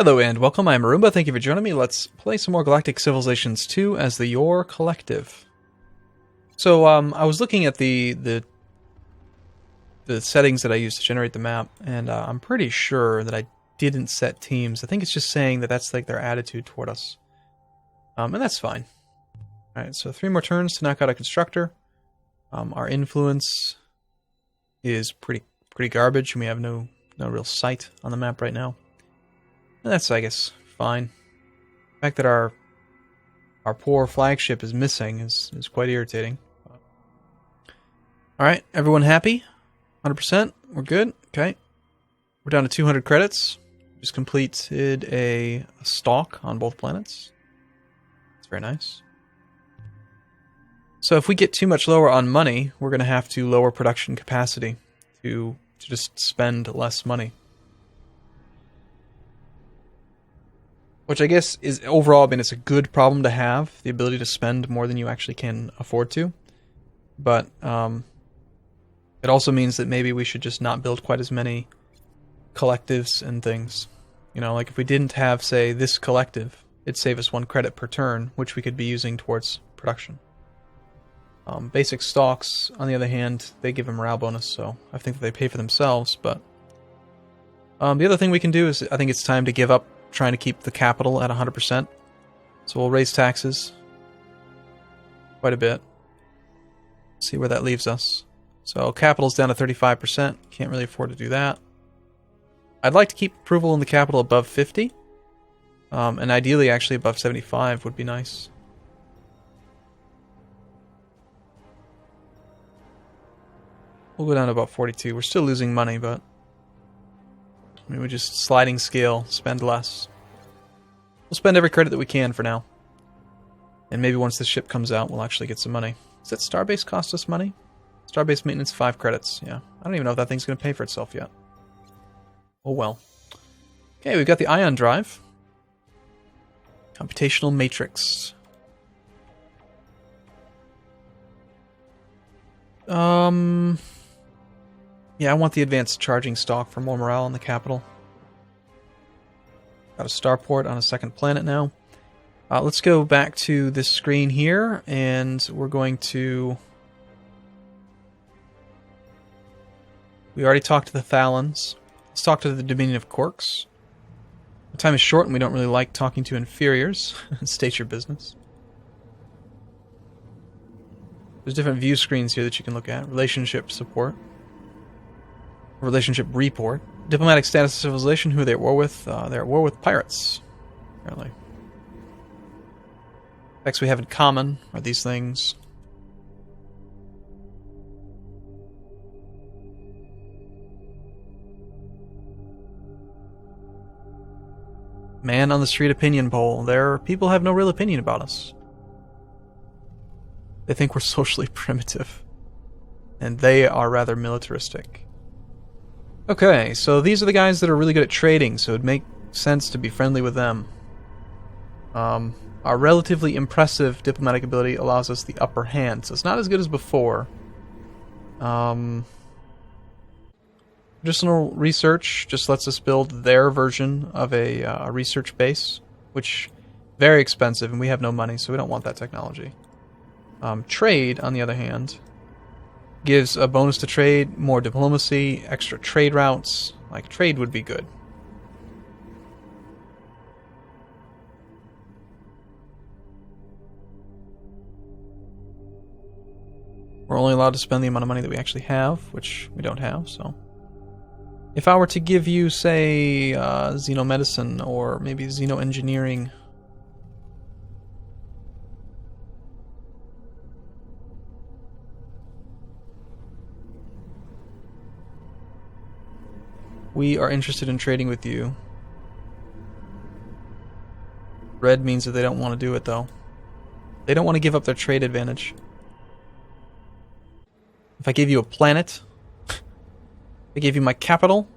Hello and welcome, I'm Arumba, thank you for joining me. Let's play some more Galactic Civilizations 2 as the Your Collective. So, I was looking at the settings that I used to generate the map, and I'm pretty sure that I didn't set teams. I think it's just saying that that's like their attitude toward us. And that's fine. Alright, so 3 more turns to knock out a constructor. Our influence is pretty garbage, and we have no real sight on the map right now. And that's, I guess, fine. The fact that our poor flagship is missing is quite irritating. Alright, everyone happy? 100%? We're good? Okay. We're down to 200 credits. Just completed a stalk on both planets. That's very nice. So if we get too much lower on money, we're going to have to lower production capacity to just spend less money. Which I guess is overall, I mean, it's a good problem to have, the ability to spend more than you actually can afford to. But it also means that maybe we should just not build quite as many collectives and things. You know, like if we didn't have, say, this collective, it'd save us 1 credit per turn, which we could be using towards production. Basic stocks, on the other hand, they give a morale bonus, so I think that they pay for themselves. But the other thing we can do is, I think it's time to give up trying to keep the capital at 100%. So we'll raise taxes quite a bit. See where that leaves us. So capital's down to 35%. Can't really afford to do that. I'd like to keep approval in the capital above 50. And ideally actually above 75 would be nice. We'll go down to about 42. We're still losing money, but I mean, we just sliding scale, spend less. We'll spend every credit that we can for now. And maybe once the ship comes out, we'll actually get some money. Does that starbase cost us money? Starbase maintenance, 5 credits. Yeah. I don't even know if that thing's going to pay for itself yet. Oh well. Okay, we've got the ion drive. Computational matrix. Yeah, I want the advanced charging stock for more morale in the capital. Got a starport on a second planet now. Let's go back to this screen here, and we're going to... We already talked to the Thalons. Let's talk to the Dominion of Quarks. The time is short, and we don't really like talking to inferiors. State your business. There's different view screens here that you can look at. Relationship support. Relationship report. Diplomatic status of civilization. Who are they at war with? They're at war with pirates. Apparently. Facts we have in common are these things. Man on the street opinion poll. People have no real opinion about us. They think we're socially primitive. And they are rather militaristic. Okay, so these are the guys that are really good at trading, so it'd make sense to be friendly with them. Our relatively impressive diplomatic ability allows us the upper hand, so it's not as good as before. Medicinal research just lets us build their version of a research base, which very expensive, and we have no money, so we don't want that technology. Trade, on the other hand, gives a bonus to trade, more diplomacy, extra trade routes. Like, trade would be good. We're only allowed to spend the amount of money that we actually have, which we don't have, so... If I were to give you, say, xenomedicine, or maybe xenoengineering... We are interested in trading with you. Red means that they don't want to do it, though. They don't want to give up their trade advantage. If I gave you a planet, if I gave you my capital,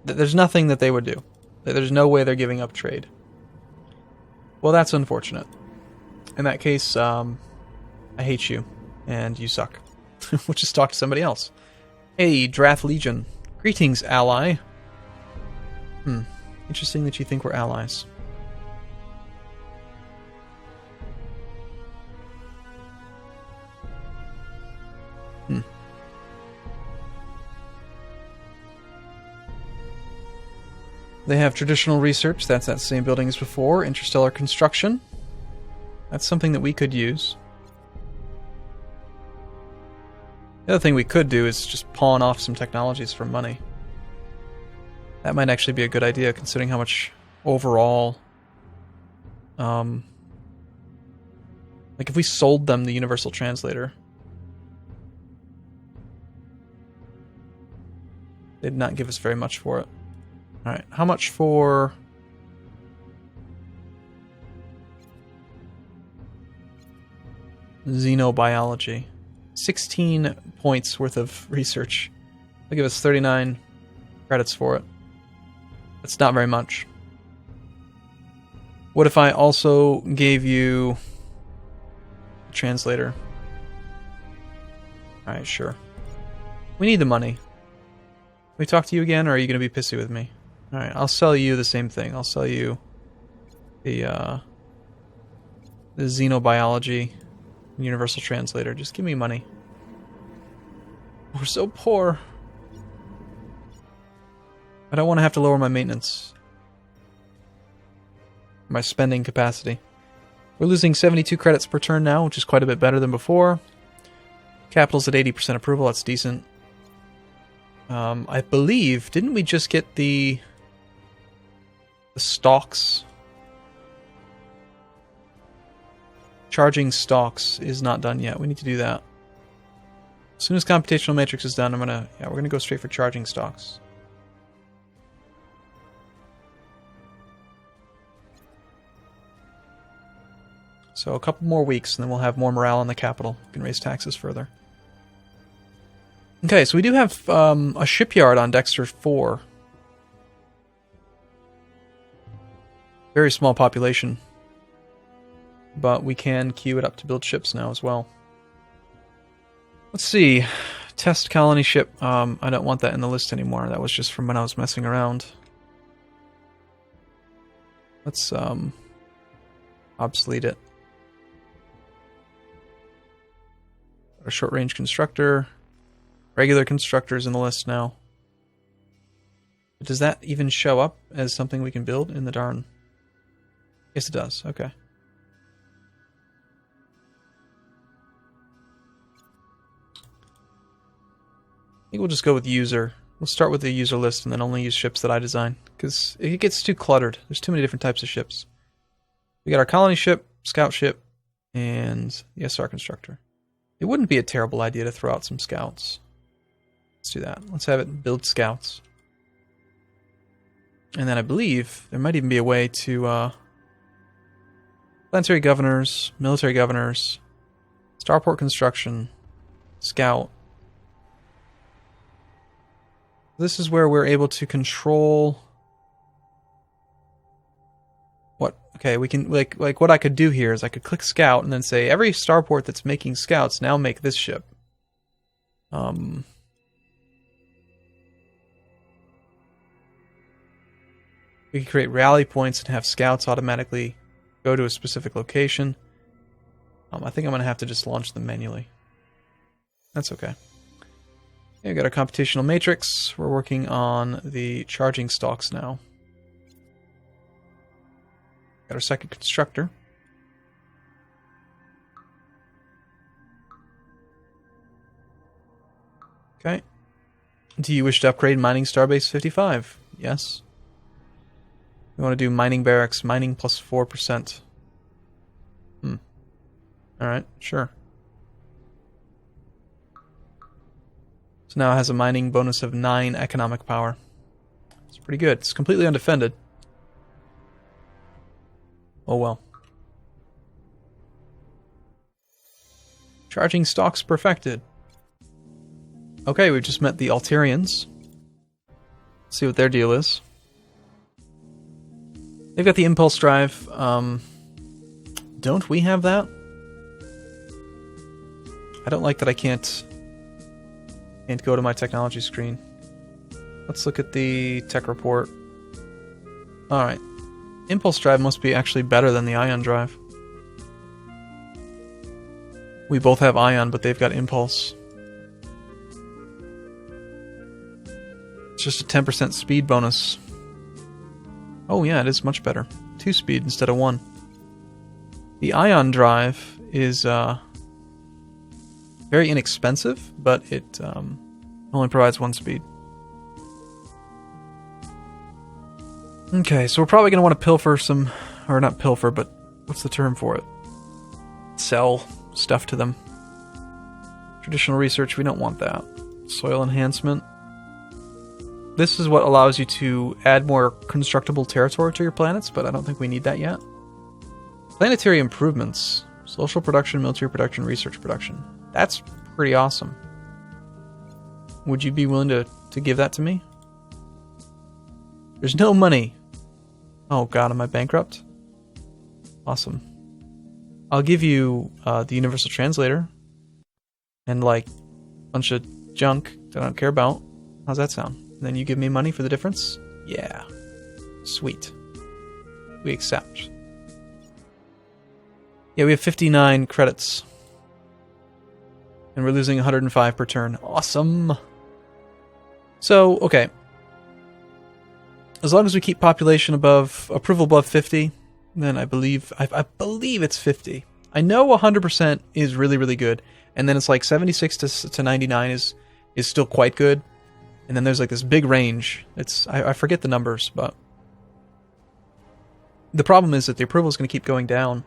there's nothing that they would do. There's no way they're giving up trade. Well, that's unfortunate. In that case, I hate you, and you suck. We'll just talk to somebody else. Hey, Drath Legion. Greetings, ally. Interesting that you think we're allies. They have traditional research, that's that same building as before. Interstellar construction. That's something that we could use. The other thing we could do is just pawn off some technologies for money. That might actually be a good idea, considering how much overall... like if we sold them the Universal Translator, they'd not give us very much for it. Alright, how much for... xenobiology? 16 points worth of research. They'll give us 39 credits for it. That's not very much. What if I also gave you a translator? Alright, sure. We need the money. Can we talk to you again, or are you going to be pissy with me? Alright, I'll sell you the same thing. I'll sell you the xenobiology universal translator. Just give me money. We're so poor. I don't want to have to lower my maintenance. My spending capacity. We're losing 72 credits per turn now, which is quite a bit better than before. Capital's at 80% approval, that's decent. I believe, didn't we just get the stocks? Charging stocks is not done yet. We need to do that. As soon as computational matrix is done, we're gonna go straight for charging stocks. So a couple more weeks, and then we'll have more morale in the capital. We can raise taxes further. Okay, so we do have a shipyard on Dexter 4. Very small population. But we can queue it up to build ships now as well. Let's see. Test colony ship. I don't want that in the list anymore. That was just from when I was messing around. Let's obsolete it. A short-range constructor. Regular constructors in the list now. But does that even show up as something we can build in the darn... Yes, it does. Okay. I think we'll just go with user. We'll start with the user list and then only use ships that I design. Because it gets too cluttered. There's too many different types of ships. We got our colony ship, scout ship, and the SR constructor. It wouldn't be a terrible idea to throw out some scouts. Let's do that. Let's have it build scouts. And then I believe there might even be a way to... planetary governors, military governors, starport construction, scout. This is where we're able to control... What? Okay, we can... Like what I could do here is I could click scout and then say, every starport that's making scouts now make this ship. We can create rally points and have scouts automatically go to a specific location. I think I'm going to have to just launch them manually. That's okay. Okay, we've got our computational matrix. We're working on the charging stocks now. Got our second constructor. Okay. Do you wish to upgrade Mining Starbase 55? Yes. We want to do mining barracks, mining plus 4%. Alright, sure. So now it has a mining bonus of 9 economic power. It's pretty good. It's completely undefended. Oh well. Charging stocks perfected. Okay, we've just met the Altarians. Let's see what their deal is. They've got the impulse drive. Don't we have that? I don't like that I can't go to my technology screen. Let's look at the tech report. Alright. Impulse drive must be actually better than the ion drive. We both have ion, but they've got impulse. It's just a 10% speed bonus. Oh yeah, it is much better. 2 speed instead of 1. The ion drive is very inexpensive, but it only provides 1 speed. Okay, so we're probably going to want to pilfer some... Or not pilfer, but what's the term for it? Sell stuff to them. Traditional research, we don't want that. Soil enhancement. This is what allows you to add more constructible territory to your planets, but I don't think we need that yet. Planetary improvements. Social production, military production, research production. That's pretty awesome. Would you be willing to give that to me? There's no money. Oh god, am I bankrupt? Awesome. I'll give you the Universal Translator. And like, a bunch of junk that I don't care about. How's that sound? And then you give me money for the difference? Yeah. Sweet. We accept. Yeah, we have 59 credits. And we're losing 105 per turn. Awesome. So, okay. As long as we keep population above, approval above 50, then I believe it's 50. I know 100% is really, really good. And then it's like 76 to 99 is still quite good. And then there's like this big range. I forget the numbers, but the problem is that the approval is going to keep going down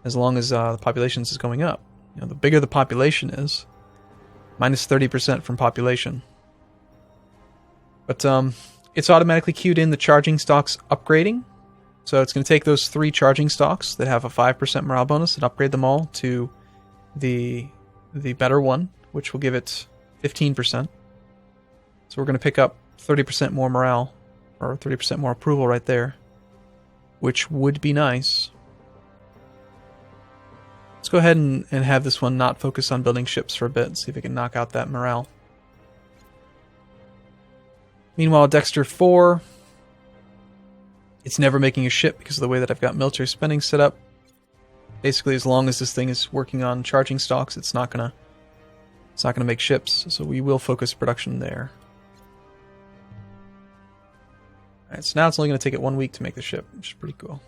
as long as the population is going up. You know, the bigger the population is, minus 30% from population. But it's automatically queued in the charging stocks upgrading. So it's going to take those 3 charging stocks that have a 5% morale bonus and upgrade them all to the better one, which will give it 15%. So we're going to pick up 30% more morale, or 30% more approval right there, which would be nice. Let's go ahead and have this one not focus on building ships for a bit and see if we can knock out that morale. Meanwhile, Dexter 4, it's never making a ship because of the way that I've got military spending set up. Basically, as long as this thing is working on charging stocks, it's not gonna make ships. So we will focus production there. All right, so now it's only going to take it 1 week to make the ship, which is pretty cool.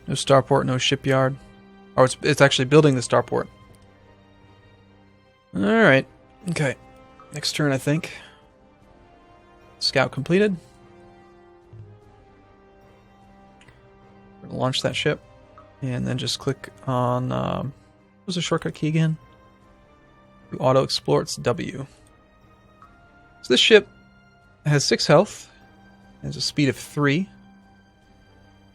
No starport, no shipyard. Oh, it's actually building the starport. Alright. Okay. Next turn, I think. Scout completed. We're going to launch that ship. And then just click on... what was the shortcut key again? To auto-explore, it's W. So this ship has 6 health. Has a speed of 3.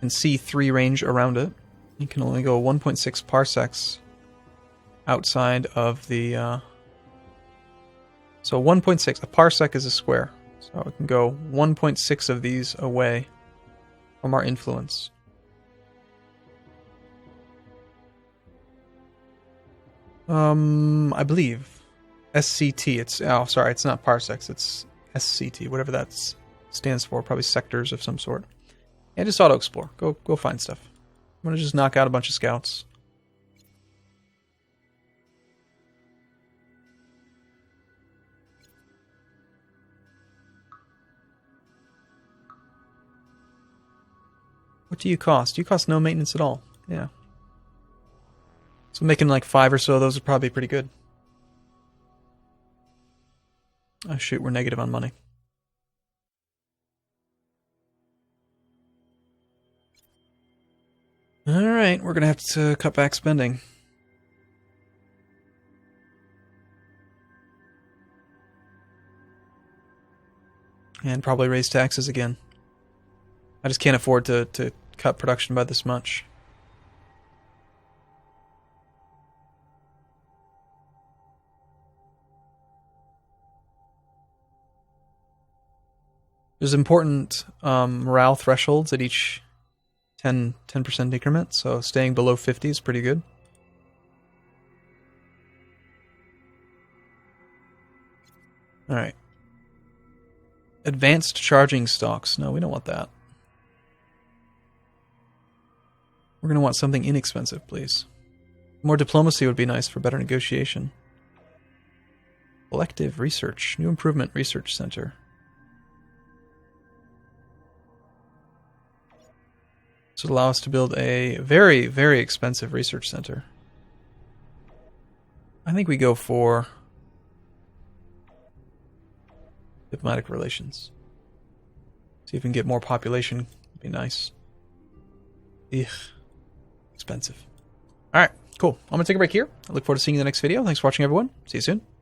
And C3 range around it. You can only go 1.6 parsecs outside of the... So 1.6, a parsec is a square. So it can go 1.6 of these away from our influence. I believe. SCT, it's not parsecs, it's SCT, whatever that stands for, probably sectors of some sort. Yeah, just auto-explore. Go find stuff. I'm gonna just knock out a bunch of scouts. What do you cost? You cost no maintenance at all. Yeah. So making like 5 or so of those would probably be pretty good. Oh shoot, we're negative on money. Alright, we're gonna have to cut back spending. And probably raise taxes again. I just can't afford to cut production by this much. There's important morale thresholds at each 10% increment, so staying below 50 is pretty good. Alright. Advanced charging stocks. No, we don't want that. We're going to want something inexpensive, please. More diplomacy would be nice for better negotiation. Collective research. New Improvement Research Center. This would allow us to build a very, very expensive research center. I think we go for diplomatic relations. See if we can get more population. Would be nice. Ugh. Expensive. Alright, cool. I'm going to take a break here. I look forward to seeing you in the next video. Thanks for watching, everyone. See you soon.